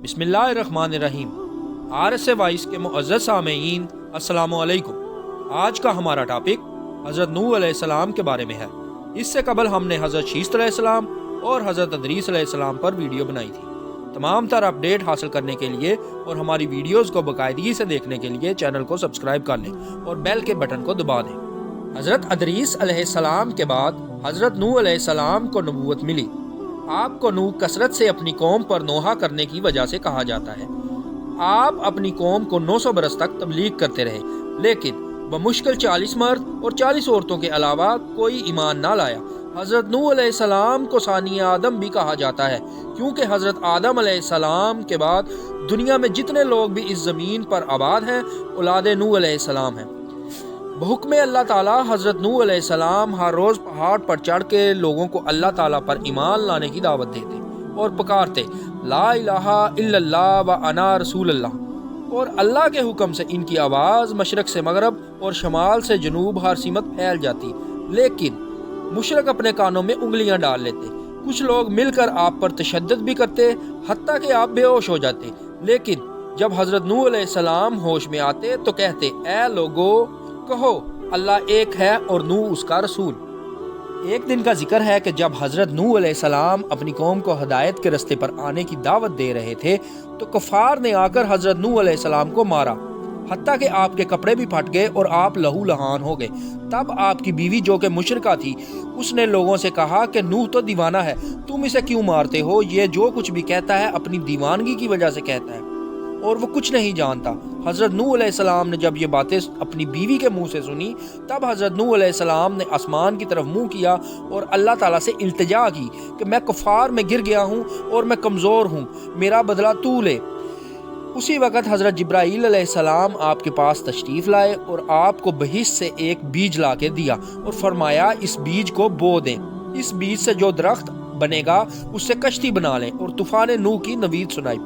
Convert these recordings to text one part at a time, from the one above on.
بسم اللہ الرحمن الرحیم۔ RSA وائس کے معزز سامعین السلام علیکم۔ آج کا ہمارا ٹاپک حضرت نوح علیہ السلام کے بارے میں ہے۔ اس سے قبل ہم نے حضرت شیث علیہ السلام اور حضرت ادریس علیہ السلام پر ویڈیو بنائی تھی۔ تمام تر اپڈیٹ حاصل کرنے کے لیے اور ہماری ویڈیوز کو باقاعدگی سے دیکھنے کے لیے چینل کو سبسکرائب کر لیں اور بیل کے بٹن کو دبا دیں۔ حضرت ادریس علیہ السلام کے بعد حضرت نوح علیہ السلام کو نبوت ملی۔ آپ کو نوح کثرت سے اپنی قوم پر نوحہ کرنے کی وجہ سے کہا جاتا ہے۔ آپ اپنی قوم کو 900 برس تک تبلیغ کرتے رہے، لیکن بمشکل 40 مرد اور 40 عورتوں کے علاوہ کوئی ایمان نہ لایا۔ حضرت نوح علیہ السلام کو ثانی آدم بھی کہا جاتا ہے، کیونکہ حضرت آدم علیہ السلام کے بعد دنیا میں جتنے لوگ بھی اس زمین پر آباد ہیں اولاد نوح علیہ السلام ہیں۔ بحکم اللہ تعالیٰ حضرت نوح علیہ السلام ہر روز پہاڑ پر چڑھ کے لوگوں کو اللہ تعالیٰ پر ایمان لانے کی دعوت دیتے اور پکارتے لا الہ الا اللہ و انا رسول اللہ، اور اللہ کے حکم سے ان کی آواز مشرق سے مغرب اور شمال سے جنوب ہر سمت پھیل جاتی، لیکن مشرک اپنے کانوں میں انگلیاں ڈال لیتے۔ کچھ لوگ مل کر آپ پر تشدد بھی کرتے، حتیٰ کہ آپ بے ہوش ہو جاتے، لیکن جب حضرت نوح علیہ السلام ہوش میں آتے تو کہتے اے لوگو کہو اللہ ایک ہے اور نوح اس کا رسول۔ ایک دن کا ذکر ہے کہ جب حضرت نوح علیہ السلام اپنی قوم کو ہدایت کے رستے پر آنے کی دعوت دے رہے تھے تو کفار نے آ کر حضرت نوح علیہ السلام کو مارا، حتیٰ کہ آپ کے کپڑے بھی پھٹ گئے اور آپ لہو لہان ہو گئے۔ تب آپ کی بیوی جو کہ مشرکہ تھی، اس نے لوگوں سے کہا کہ نوح تو دیوانہ ہے، تم اسے کیوں مارتے ہو؟ یہ جو کچھ بھی کہتا ہے اپنی دیوانگی کی وجہ سے کہتا ہے اور وہ کچھ نہیں جانتا۔ حضرت نوح علیہ السلام نے جب یہ باتیں اپنی بیوی کے منہ سے سنی، تب حضرت نوح علیہ السلام نے آسمان کی طرف منہ کیا اور اللہ تعالیٰ سے التجا کی کہ میں کفار میں گر گیا ہوں اور میں کمزور ہوں، میرا بدلہ تو لے۔ اسی وقت حضرت جبرائیل علیہ السلام آپ کے پاس تشریف لائے اور آپ کو بہشت سے ایک بیج لا کے دیا اور فرمایا اس بیج کو بو دیں، اس بیج سے جو درخت بنے گا اس سے کشتی بنا لیں، اور طوفان نوح کی نوید سنائی۔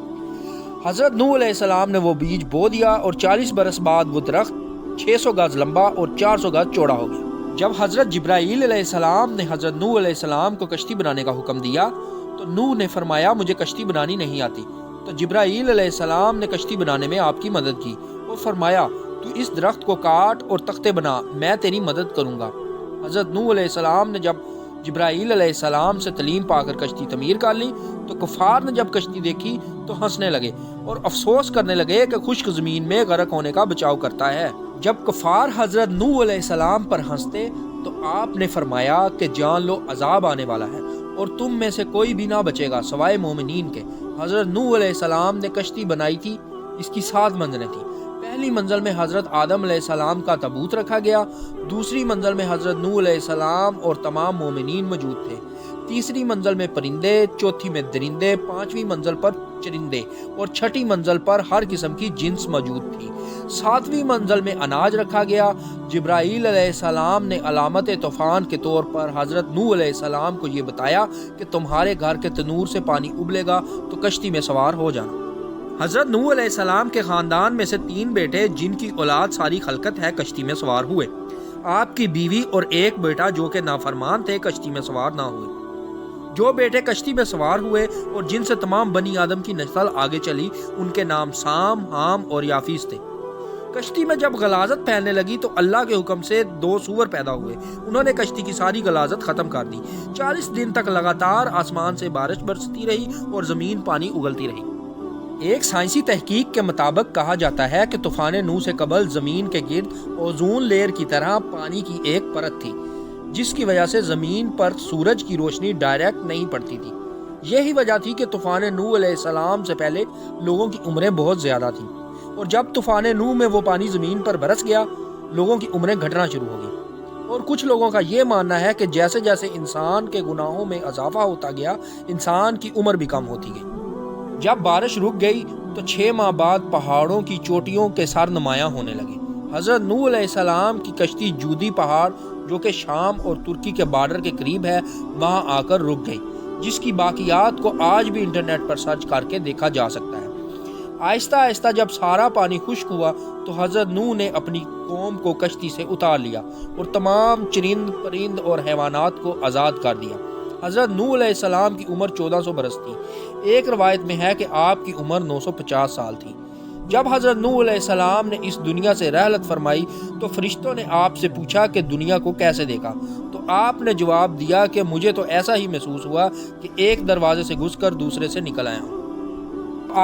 حضرت نوح علیہ السلام نے وہ بیج بو دیا اور 40 برس بعد وہ درخت 600 گز لمبا اور 400 گز چوڑا ہو گیا۔ جب حضرت جبرائیل علیہ السلام نے حضرت نوح علیہ السلام کو کشتی بنانے کا حکم دیا تو نوح نے فرمایا مجھے کشتی بنانی نہیں آتی، تو جبرائیل علیہ السلام نے کشتی بنانے میں آپ کی مدد کی اور فرمایا تو اس درخت کو کاٹ اور تختے بنا، میں تیری مدد کروں گا۔ حضرت نوح علیہ السلام نے جب جبرائیل علیہ السلام سے تعلیم پا کر کشتی تعمیر کر لی تو کفار نے جب کشتی دیکھی تو ہنسنے لگے اور افسوس کرنے لگے کہ خشک زمین میں غرق ہونے کا بچاؤ کرتا ہے۔ جب کفار حضرت نوح علیہ السلام پر ہنستے تو آپ نے فرمایا کہ جان لو عذاب آنے والا ہے اور تم میں سے کوئی بھی نہ بچے گا سوائے مومنین کے۔ حضرت نوح علیہ السلام نے کشتی بنائی تھی، اس کی 7 منزلیں تھیں۔ پہلی منزل میں حضرت آدم علیہ السلام کا تابوت رکھا گیا، دوسری منزل میں حضرت نوح علیہ السلام اور تمام مومنین موجود تھے، تیسری منزل میں پرندے، چوتھی میں درندے، 5ویں منزل پر چرندے اور 6ٹھی منزل پر ہر قسم کی جنس موجود تھی، 7ویں منزل میں اناج رکھا گیا۔ جبرائیل علیہ السلام نے علامت طوفان کے طور پر حضرت نوح علیہ السلام کو یہ بتایا کہ تمہارے گھر کے تنور سے پانی ابلے گا تو کشتی میں سوار ہو جانا۔ حضرت نوح علیہ السلام کے خاندان میں سے 3 بیٹے جن کی اولاد ساری خلقت ہے کشتی میں سوار ہوئے۔ آپ کی بیوی اور ایک بیٹا جو کہ نافرمان تھے کشتی میں سوار نہ ہوئے۔ جو بیٹے کشتی میں سوار ہوئے اور جن سے تمام بنی آدم کی نسل آگے چلی ان کے نام سام، حام اور یافیس تھے۔ کشتی میں جب غلاظت پھیلنے لگی تو اللہ کے حکم سے 2 سور پیدا ہوئے، انہوں نے کشتی کی ساری غلاظت ختم کر دی۔ 40 دن تک لگاتار آسمان سے بارش برستی رہی اور زمین پانی اگلتی رہی۔ ایک سائنسی تحقیق کے مطابق کہا جاتا ہے کہ طوفان نوح سے قبل زمین کے گرد اوزون لیئر کی طرح پانی کی ایک پرت تھی، جس کی وجہ سے زمین پر سورج کی روشنی ڈائریکٹ نہیں پڑتی تھی۔ یہی وجہ تھی کہ طوفان نوح علیہ السلام سے پہلے لوگوں کی عمریں بہت زیادہ تھیں، اور جب طوفان نوح میں وہ پانی زمین پر برس گیا لوگوں کی عمریں گھٹنا شروع ہو گئی۔ اور کچھ لوگوں کا یہ ماننا ہے کہ جیسے جیسے انسان کے گناہوں میں اضافہ ہوتا گیا انسان کی عمر بھی کم ہوتی گئی۔ جب بارش رک گئی تو 6 ماہ بعد پہاڑوں کی چوٹیوں کے سر نمایاں ہونے لگے۔ حضرت نوح علیہ السلام کی کشتی جودی پہاڑ جو کہ شام اور ترکی کے بارڈر کے قریب ہے وہاں آ کر رک گئی، جس کی باقیات کو آج بھی انٹرنیٹ پر سرچ کر کے دیکھا جا سکتا ہے۔ آہستہ آہستہ جب سارا پانی خشک ہوا تو حضرت نوح نے اپنی قوم کو کشتی سے اتار لیا اور تمام چرند پرند اور حیوانات کو آزاد کر دیا۔ حضرت نوح علیہ السلام کی عمر 1400 برس تھی۔ ایک روایت میں ہے کہ آپ کی عمر 950 سال تھی۔ جب حضرت نوح علیہ السلام نے اس دنیا سے رحلت فرمائی تو فرشتوں نے آپ سے پوچھا کہ دنیا کو کیسے دیکھا، تو آپ نے جواب دیا کہ مجھے تو ایسا ہی محسوس ہوا کہ ایک دروازے سے گھس کر دوسرے سے نکل آیا ہوں۔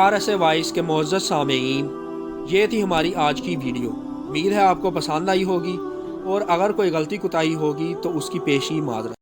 RSA وائس کے معزز سامعین، یہ تھی ہماری آج کی ویڈیو۔ امید ہے آپ کو پسند آئی ہوگی، اور اگر کوئی غلطی کوتاہی ہوگی تو اس کی پیشی معذرت۔